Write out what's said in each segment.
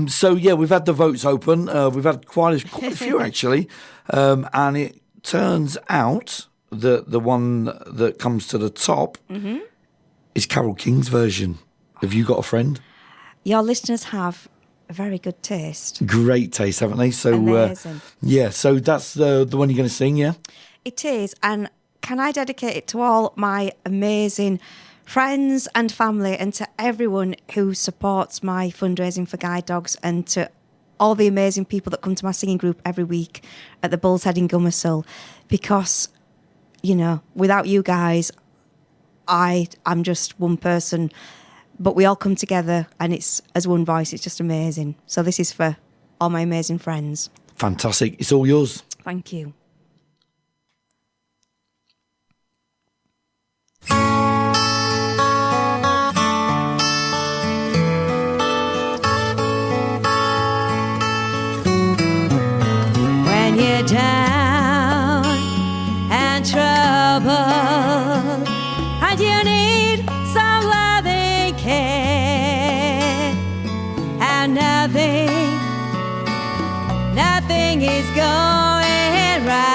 So, yeah, we've had the votes open. We've had quite a few, actually. And it turns out that the one that comes to the top is Carole King's version. Have you got a friend? Your listeners have a very good taste. Great taste, haven't they? So, amazing. Yeah, so that's the one you're going to sing, yeah? It is. And can I dedicate it to all my amazing friends and family and to everyone who supports my fundraising for guide dogs and to all the amazing people that come to my singing group every week at the Bull's Head in Gomersall, because, you know, without you guys, I'm just one person, but we all come together and it's as one voice. It's just amazing. So this is for all my amazing friends. Fantastic. It's all yours. Thank you. When you're down and troubled and you need some loving care, and nothing is going right,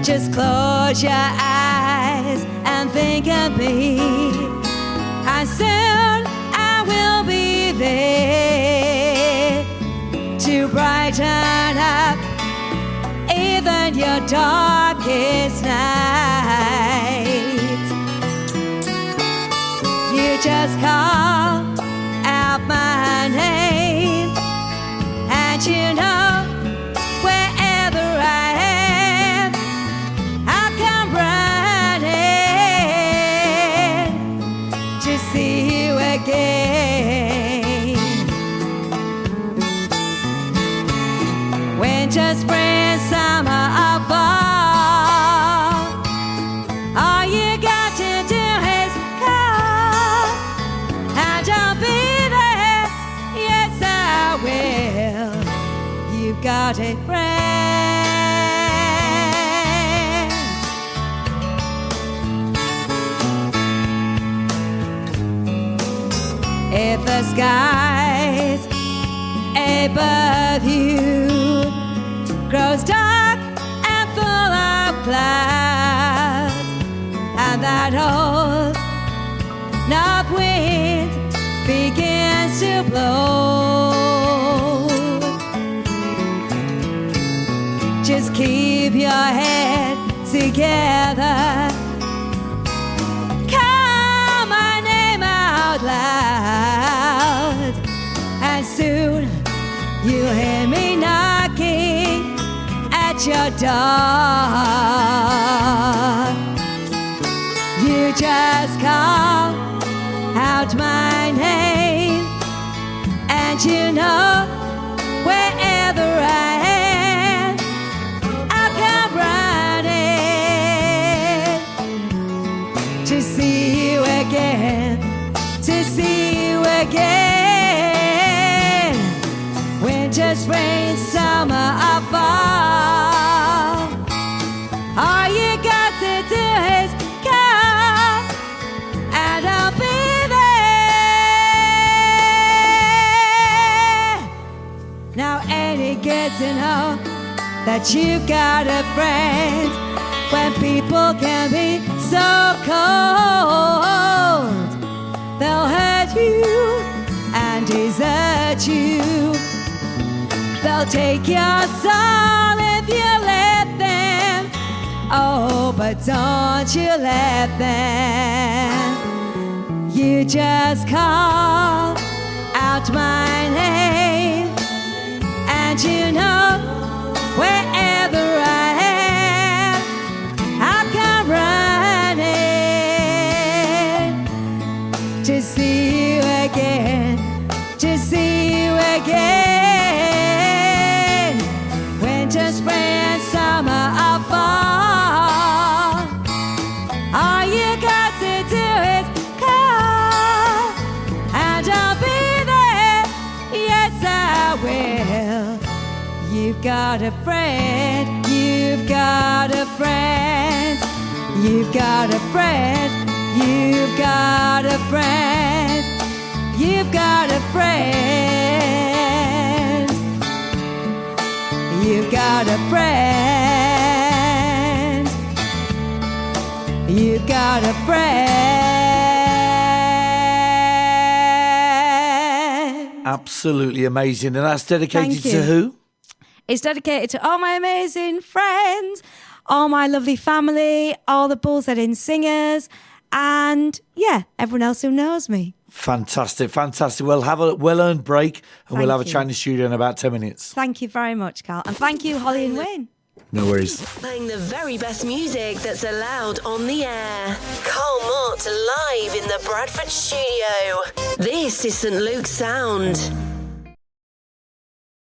just close your eyes and think of me, and soon I will be there to brighten up even your darkest nights. You just call out my name, and you know wherever I am, I'll come running to see you again. Winter, spring, summer, or fall, all you got to do is call, and I'll be there. Yes, I will. You've got a friend. If the skies above you grows dark and full of clouds, and that old north wind begins to blow, just keep your head together, call my name out loud, and soon you'll hear me knocking at your door. You just call out my name, and you know wherever I am, I'll come running to see you again, to see you again. Winter, spring, summer, or fall, all you got to do is call, and I'll be there. Now ain't it good to know that you got a friend when people can be so cold? They'll hurt you and desert you, they'll take your soul if you let them. Oh, but don't you let them. You just call out my name, and you know wherever I am, I'll come running to see you again, to see you again. Winter, spring, summer, or fall, all you got to do is call, and I'll be there. Yes, I will. You've got a friend, you've got a friend, you've got a friend, you've got a friend. got a friend. You got a friend. Absolutely amazing. And that's dedicated Thank you. to who? It's dedicated to all my amazing friends, all my lovely family, all the Bull's Head Inn singers, and yeah, everyone else who knows me. Fantastic, fantastic. Well, have a well-earned break, and we'll have a chat in the studio in about 10 minutes. Thank you very much, Carl. And thank you, Holly and Wayne. No worries. Playing the very best music that's allowed on the air. Carl Mott live in the Bradford studio. This is St. Luke's Sound.